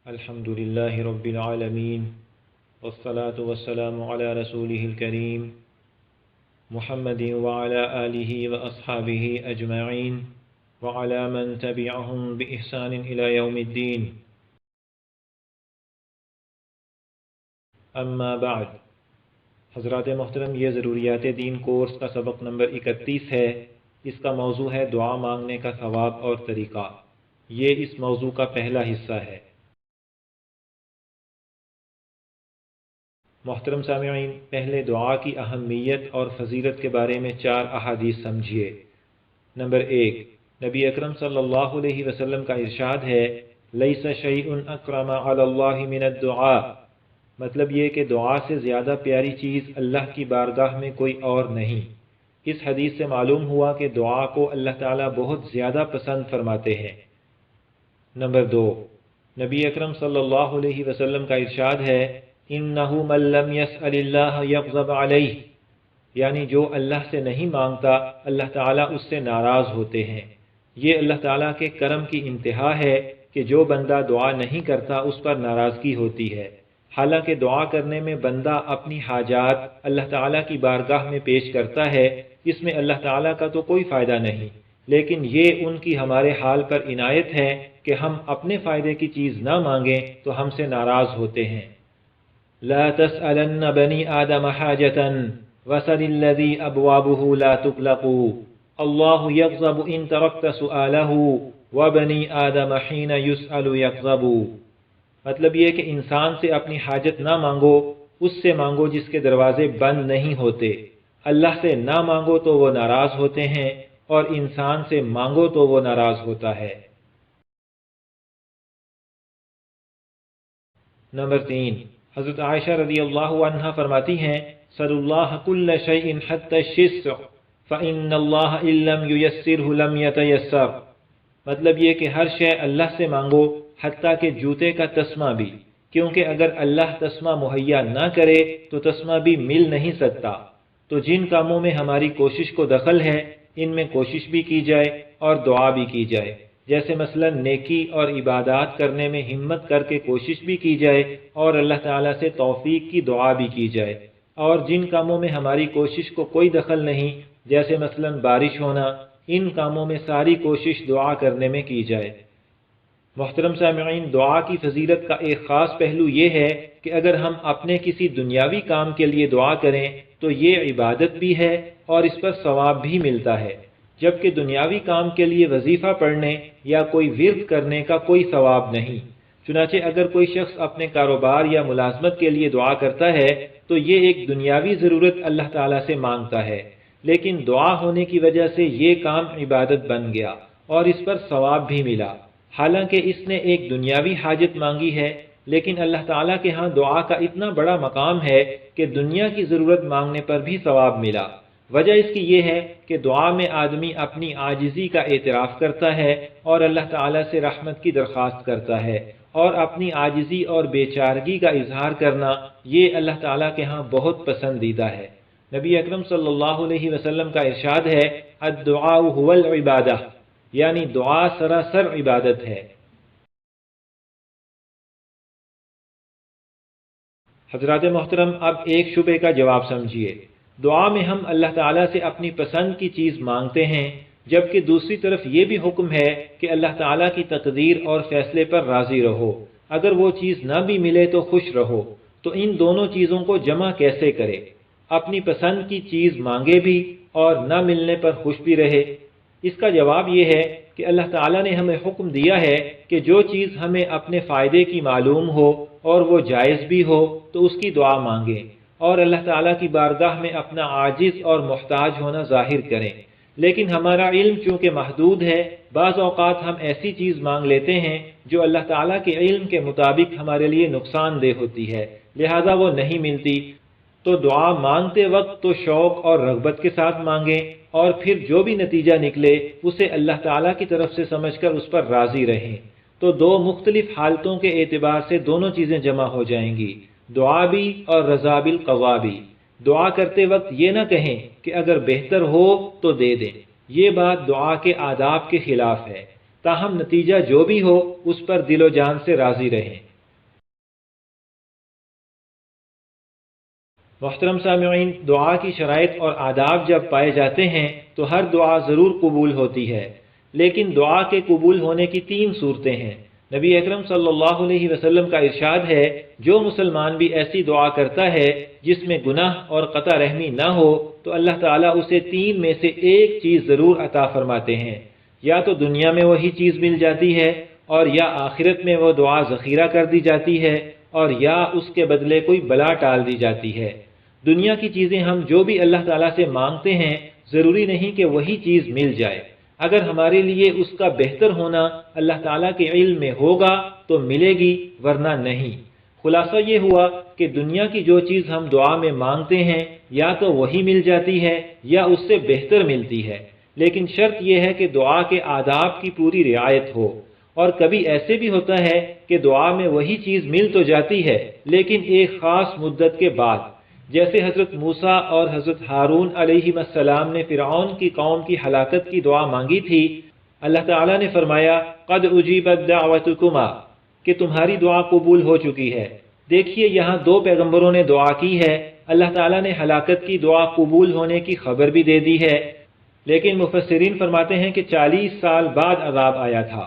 الحمد لله رب العالمين والصلاة والسلام على رسوله الكريم محمد وعلى آله وأصحابه أجمعين وعلى من تبعهم بإحسان إلى يوم الدين اما بعد۔ حضرات محترم، یہ ضروریات دین کورس کا سبق نمبر 31 ہے۔ اس کا موضوع ہے دعا مانگنے کا ثواب اور طریقہ۔ یہ اس موضوع کا پہلا حصہ ہے۔ محترم سامعین، پہلے دعا کی اہمیت اور فضیلت کے بارے میں 4 احادیث سمجھیے۔ نمبر 1، نبی اکرم صلی اللہ علیہ وسلم کا ارشاد ہے، لیس شیء اکرم علی اللہ من الدعاء، مطلب یہ کہ دعا سے زیادہ پیاری چیز اللہ کی بارگاہ میں کوئی اور نہیں۔ اس حدیث سے معلوم ہوا کہ دعا کو اللہ تعالیٰ بہت زیادہ پسند فرماتے ہیں۔ نمبر 2، نبی اکرم صلی اللہ علیہ وسلم کا ارشاد ہے، انہ من لم یسأل اللہ یغضب علیہ، یعنی جو اللہ سے نہیں مانگتا اللہ تعالیٰ اس سے ناراض ہوتے ہیں۔ یہ اللہ تعالیٰ کے کرم کی انتہا ہے کہ جو بندہ دعا نہیں کرتا اس پر ناراضگی ہوتی ہے۔ حالانکہ دعا کرنے میں بندہ اپنی حاجات اللہ تعالیٰ کی بارگاہ میں پیش کرتا ہے، اس میں اللہ تعالیٰ کا تو کوئی فائدہ نہیں، لیکن یہ ان کی ہمارے حال پر عنایت ہے کہ ہم اپنے فائدے کی چیز نہ مانگیں تو ہم سے ناراض ہوتے ہیں۔ لا تسألن بنی آدم حاجة وسل الذی ابوابه لا تغلق، اللہ یغضب ان ترکت سؤالہ وبنی آدم حین یسأل یغضب، مطلب یہ کہ انسان سے اپنی حاجت نہ مانگو، اس سے مانگو جس کے دروازے بند نہیں ہوتے۔ اللہ سے نہ مانگو تو وہ ناراض ہوتے ہیں، اور انسان سے مانگو تو وہ ناراض ہوتا ہے۔ نمبر 3، حضرت عائشہ رضی اللہ عنہ فرماتی ہیں، سل اللہ کل شیء حتی الشسع فإن اللہ ان لم ییسرہ لم یتیسر، مطلب یہ کہ ہر شے اللہ سے مانگو حتیٰ کہ جوتے کا تسمہ بھی، کیونکہ اگر اللہ تسمہ مہیا نہ کرے تو تسمہ بھی مل نہیں سکتا۔ تو جن کاموں میں ہماری کوشش کو دخل ہے ان میں کوشش بھی کی جائے اور دعا بھی کی جائے، جیسے مثلا نیکی اور عبادات کرنے میں ہمت کر کے کوشش بھی کی جائے اور اللہ تعالیٰ سے توفیق کی دعا بھی کی جائے۔ اور جن کاموں میں ہماری کوشش کو کوئی دخل نہیں، جیسے مثلا بارش ہونا، ان کاموں میں ساری کوشش دعا کرنے میں کی جائے۔ محترم سامعین، دعا کی فضیلت کا ایک خاص پہلو یہ ہے کہ اگر ہم اپنے کسی دنیاوی کام کے لیے دعا کریں تو یہ عبادت بھی ہے اور اس پر ثواب بھی ملتا ہے، جبکہ دنیاوی کام کے لیے وظیفہ پڑھنے یا کوئی ورد کرنے کا کوئی ثواب نہیں۔ چنانچہ اگر کوئی شخص اپنے کاروبار یا ملازمت کے لیے دعا کرتا ہے تو یہ ایک دنیاوی ضرورت اللہ تعالیٰ سے مانگتا ہے، لیکن دعا ہونے کی وجہ سے یہ کام عبادت بن گیا اور اس پر ثواب بھی ملا۔ حالانکہ اس نے ایک دنیاوی حاجت مانگی ہے، لیکن اللہ تعالیٰ کے ہاں دعا کا اتنا بڑا مقام ہے کہ دنیا کی ضرورت مانگنے پر بھی ثواب ملا۔ وجہ اس کی یہ ہے کہ دعا میں آدمی اپنی عاجزی کا اعتراف کرتا ہے اور اللہ تعالیٰ سے رحمت کی درخواست کرتا ہے، اور اپنی عاجزی اور بیچارگی کا اظہار کرنا یہ اللہ تعالیٰ کے ہاں بہت پسندیدہ ہے۔ نبی اکرم صلی اللہ علیہ وسلم کا ارشاد ہے، الدعاء هو العبادہ، یعنی دعا سراسر عبادت ہے۔ حضرات محترم، اب ایک شبے کا جواب سمجھیے۔ دعا میں ہم اللہ تعالیٰ سے اپنی پسند کی چیز مانگتے ہیں، جبکہ دوسری طرف یہ بھی حکم ہے کہ اللہ تعالیٰ کی تقدیر اور فیصلے پر راضی رہو۔ اگر وہ چیز نہ بھی ملے تو خوش رہو۔ تو ان دونوں چیزوں کو جمع کیسے کرے؟ اپنی پسند کی چیز مانگے بھی اور نہ ملنے پر خوش بھی رہے؟ اس کا جواب یہ ہے کہ اللہ تعالیٰ نے ہمیں حکم دیا ہے کہ جو چیز ہمیں اپنے فائدے کی معلوم ہو اور وہ جائز بھی ہو تو اس کی دعا مانگیں، اور اللہ تعالیٰ کی بارگاہ میں اپنا عاجز اور محتاج ہونا ظاہر کریں۔ لیکن ہمارا علم چونکہ محدود ہے، بعض اوقات ہم ایسی چیز مانگ لیتے ہیں جو اللہ تعالیٰ کے علم کے مطابق ہمارے لیے نقصان دہ ہوتی ہے، لہذا وہ نہیں ملتی۔ تو دعا مانگتے وقت تو شوق اور رغبت کے ساتھ مانگیں، اور پھر جو بھی نتیجہ نکلے اسے اللہ تعالیٰ کی طرف سے سمجھ کر اس پر راضی رہیں۔ تو دو مختلف حالتوں کے اعتبار سے دونوں چیزیں جمع ہو جائیں گی، دعا بھی اور رضا بالقضا بھی۔ دعا کرتے وقت یہ نہ کہیں کہ اگر بہتر ہو تو دے دیں، یہ بات دعا کے آداب کے خلاف ہے۔ تاہم نتیجہ جو بھی ہو اس پر دل و جان سے راضی رہیں۔ محترم سامعین، دعا کی شرائط اور آداب جب پائے جاتے ہیں تو ہر دعا ضرور قبول ہوتی ہے، لیکن دعا کے قبول ہونے کی 3 صورتیں ہیں۔ نبی اکرم صلی اللہ علیہ وسلم کا ارشاد ہے، جو مسلمان بھی ایسی دعا کرتا ہے جس میں گناہ اور قطع رحمی نہ ہو تو اللہ تعالیٰ اسے 3 میں سے ایک چیز ضرور عطا فرماتے ہیں، یا تو دنیا میں وہی چیز مل جاتی ہے، اور یا آخرت میں وہ دعا ذخیرہ کر دی جاتی ہے، اور یا اس کے بدلے کوئی بلا ٹال دی جاتی ہے۔ دنیا کی چیزیں ہم جو بھی اللہ تعالیٰ سے مانگتے ہیں، ضروری نہیں کہ وہی چیز مل جائے۔ اگر ہمارے لیے اس کا بہتر ہونا اللہ تعالیٰ کے علم میں ہوگا تو ملے گی، ورنہ نہیں۔ خلاصہ یہ ہوا کہ دنیا کی جو چیز ہم دعا میں مانگتے ہیں یا تو وہی مل جاتی ہے یا اس سے بہتر ملتی ہے، لیکن شرط یہ ہے کہ دعا کے آداب کی پوری رعایت ہو۔ اور کبھی ایسے بھی ہوتا ہے کہ دعا میں وہی چیز مل تو جاتی ہے لیکن ایک خاص مدت کے بعد، جیسے حضرت موسیٰ اور حضرت ہارون علیہ السلام نے فرعون کی قوم کی ہلاکت کی دعا مانگی تھی۔ اللہ تعالیٰ نے فرمایا قد اجیبت دعوتکما، کہ تمہاری دعا قبول ہو چکی ہے۔ دیکھیے یہاں 2 پیغمبروں نے دعا کی ہے، اللہ تعالیٰ نے ہلاکت کی دعا قبول ہونے کی خبر بھی دے دی ہے، لیکن مفسرین فرماتے ہیں کہ 40 سال بعد عذاب آیا تھا۔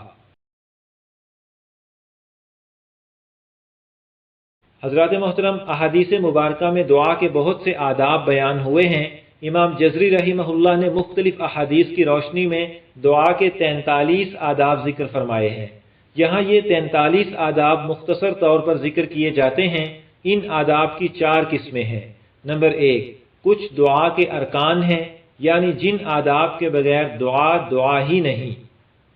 حضرات محترم، احادیث مبارکہ میں دعا کے بہت سے آداب بیان ہوئے ہیں۔ امام جزری رحمہ اللہ نے مختلف احادیث کی روشنی میں دعا کے 43 آداب ذکر فرمائے ہیں۔ یہاں یہ 43 آداب مختصر طور پر ذکر کیے جاتے ہیں۔ ان آداب کی 4 قسمیں ہیں۔ نمبر 1، کچھ دعا کے ارکان ہیں، یعنی جن آداب کے بغیر دعا ہی نہیں۔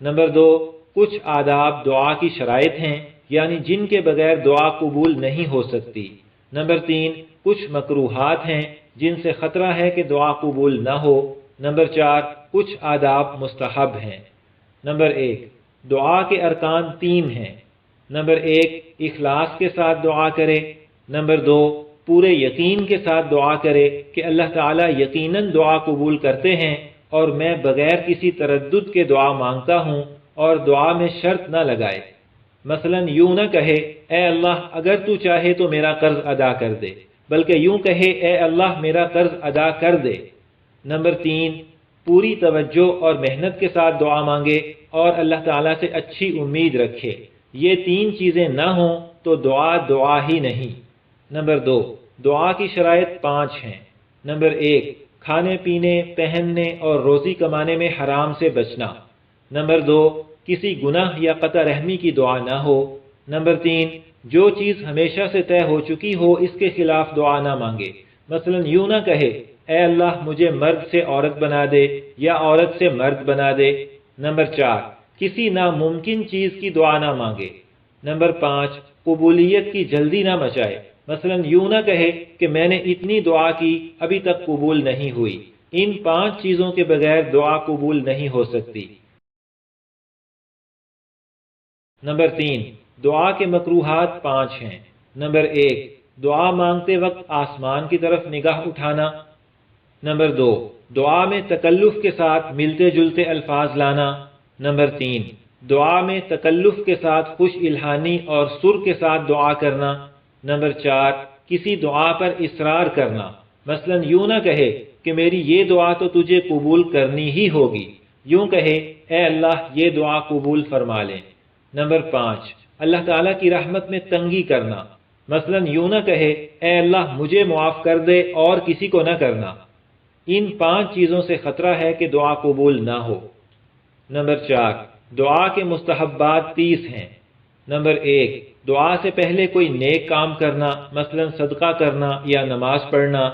نمبر 2، کچھ آداب دعا کی شرائط ہیں، یعنی جن کے بغیر دعا قبول نہیں ہو سکتی۔ نمبر 3، کچھ مکروہات ہیں جن سے خطرہ ہے کہ دعا قبول نہ ہو۔ نمبر 4، کچھ آداب مستحب ہیں۔ نمبر 1، دعا کے ارکان 3 ہیں۔ نمبر 1، اخلاص کے ساتھ دعا کرے۔ نمبر 2، پورے یقین کے ساتھ دعا کرے کہ اللہ تعالیٰ یقیناً دعا قبول کرتے ہیں اور میں بغیر کسی تردد کے دعا مانگتا ہوں، اور دعا میں شرط نہ لگائے۔ مثلا یوں نہ کہے اے اللہ اگر تو چاہے تو میرا قرض ادا کر دے، بلکہ یوں کہے اے اللہ میرا قرض ادا کر دے۔ نمبر 3، پوری توجہ اور محنت کے ساتھ دعا مانگے اور اللہ تعالیٰ سے اچھی امید رکھے۔ یہ 3 چیزیں نہ ہوں تو دعا ہی نہیں۔ نمبر 2، دعا کی شرائط 5 ہیں۔ نمبر 1، کھانے پینے، پہننے اور روزی کمانے میں حرام سے بچنا۔ نمبر 2، کسی گناہ یا قطع رحمی کی دعا نہ ہو۔ نمبر 3، جو چیز ہمیشہ سے طے ہو چکی ہو اس کے خلاف دعا نہ مانگے۔ مثلا یوں نہ کہے اے اللہ مجھے مرد سے عورت بنا دے یا عورت سے مرد بنا دے۔ نمبر 4، کسی ناممکن چیز کی دعا نہ مانگے۔ نمبر 5، قبولیت کی جلدی نہ مچائے۔ مثلا یوں نہ کہے کہ میں نے اتنی دعا کی ابھی تک قبول نہیں ہوئی۔ ان 5 چیزوں کے بغیر دعا قبول نہیں ہو سکتی۔ نمبر 3، دعا کے مکروہات 5 ہیں۔ نمبر 1، دعا مانگتے وقت آسمان کی طرف نگاہ اٹھانا۔ نمبر 2، دعا میں تکلف کے ساتھ ملتے جلتے الفاظ لانا۔ نمبر 3، دعا میں تکلف کے ساتھ خوش الہانی اور سر کے ساتھ دعا کرنا۔ نمبر 4، کسی دعا پر اصرار کرنا۔ مثلا یوں نہ کہے کہ میری یہ دعا تو تجھے قبول کرنی ہی ہوگی، یوں کہے اے اللہ یہ دعا قبول فرما لے۔ نمبر 5، اللہ تعالیٰ کی رحمت میں تنگی کرنا۔ مثلا یوں نہ کہے اے اللہ مجھے معاف کر دے اور کسی کو نہ کرنا۔ ان 5 چیزوں سے خطرہ ہے کہ دعا قبول نہ ہو۔ نمبر 4، دعا کے مستحبات 30 ہیں۔ نمبر 1، دعا سے پہلے کوئی نیک کام کرنا، مثلا صدقہ کرنا یا نماز پڑھنا،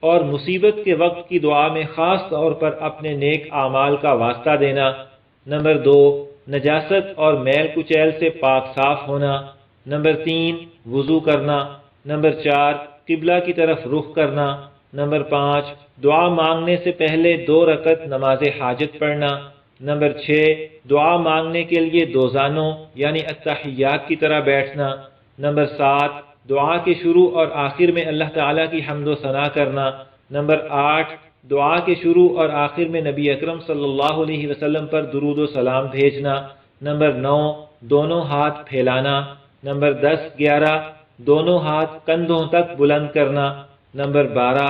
اور مصیبت کے وقت کی دعا میں خاص طور پر اپنے نیک اعمال کا واسطہ دینا۔ نمبر 2، نجاست اور میل کچیل سے پاک صاف ہونا۔ نمبر 3، وضو کرنا۔ نمبر 4، قبلہ کی طرف رخ کرنا۔ نمبر 5، دعا مانگنے سے پہلے 2 رکعت نماز حاجت پڑھنا۔ نمبر 6، دعا مانگنے کے لیے دوزانوں یعنی التحیات کی طرح بیٹھنا۔ نمبر 7، دعا کے شروع اور آخر میں اللہ تعالیٰ کی حمد و ثنا کرنا۔ نمبر 8، دعا کے شروع اور آخر میں نبی اکرم صلی اللہ علیہ وسلم پر درود و سلام بھیجنا۔ نمبر 9، دونوں ہاتھ پھیلانا۔ نمبر 10، 11، دونوں ہاتھ کندھوں تک بلند کرنا۔ نمبر 12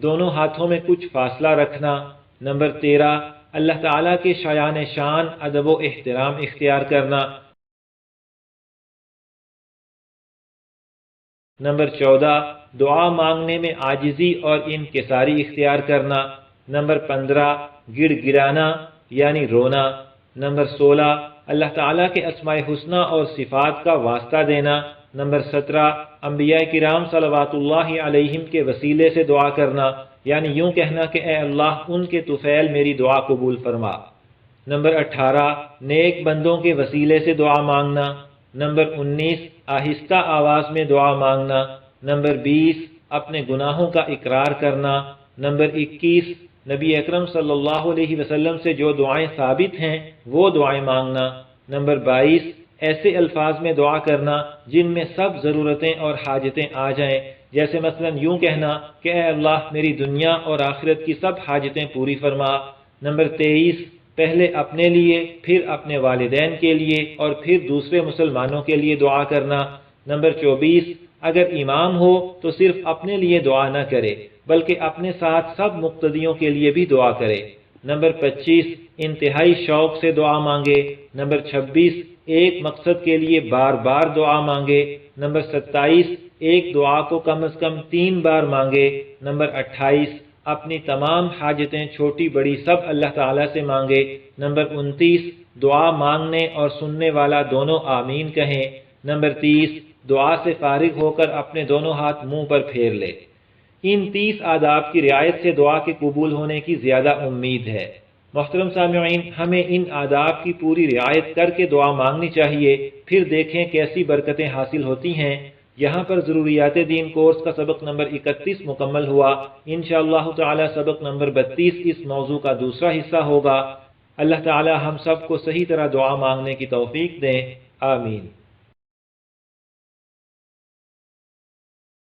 دونوں ہاتھوں میں کچھ فاصلہ رکھنا۔ نمبر 13 اللہ تعالیٰ کے شایان شان ادب و احترام اختیار کرنا۔ نمبر 14 دعا مانگنے میں عاجزی اور انکساری اختیار کرنا۔ نمبر 15 گڑ گڑانا یعنی رونا۔ نمبر 16 اللہ تعالیٰ کے اسماء حسنی اور صفات کا واسطہ دینا۔ نمبر 17 انبیاء کرام صلوات اللہ علیہم کے وسیلے سے دعا کرنا، یعنی یوں کہنا کہ اے اللہ ان کے طفیل میری دعا قبول فرما۔ نمبر 18 نیک بندوں کے وسیلے سے دعا مانگنا۔ نمبر 19 آہستہ آواز میں دعا مانگنا۔ نمبر 20 اپنے گناہوں کا اقرار کرنا۔ نمبر 21 نبی اکرم صلی اللہ علیہ وسلم سے جو دعائیں ثابت ہیں وہ دعائیں مانگنا۔ نمبر 22 ایسے الفاظ میں دعا کرنا جن میں سب ضرورتیں اور حاجتیں آ جائیں، جیسے مثلا یوں کہنا کہ اے اللہ میری دنیا اور آخرت کی سب حاجتیں پوری فرما۔ نمبر 23 پہلے اپنے لیے، پھر اپنے والدین کے لیے اور پھر دوسرے مسلمانوں کے لیے دعا کرنا۔ نمبر 24 اگر امام ہو تو صرف اپنے لیے دعا نہ کرے بلکہ اپنے ساتھ سب مقتدیوں کے لیے بھی دعا کرے۔ نمبر 25 انتہائی شوق سے دعا مانگے۔ نمبر 26 ایک مقصد کے لیے بار بار دعا مانگے۔ نمبر 27 ایک دعا کو کم از کم 3 بار مانگے۔ نمبر 28 اپنی تمام حاجتیں چھوٹی بڑی سب اللہ تعالیٰ سے مانگے۔ نمبر 29 دعا مانگنے اور سننے والا دونوں آمین کہیں۔ نمبر 30 دعا سے فارغ ہو کر اپنے دونوں ہاتھ منہ پر پھیر لے۔ ان 30 آداب کی رعایت سے دعا کے قبول ہونے کی زیادہ امید ہے۔ محترم سامعین، ہمیں ان آداب کی پوری رعایت کر کے دعا مانگنی چاہیے، پھر دیکھیں کیسی برکتیں حاصل ہوتی ہیں۔ یہاں پر ضروریات دین کورس کا سبق نمبر 31 مکمل ہوا۔ انشاءاللہ تعالی سبق نمبر 32 اس موضوع کا دوسرا حصہ ہوگا۔ اللہ تعالی ہم سب کو صحیح طرح دعا مانگنے کی توفیق دیں، آمین۔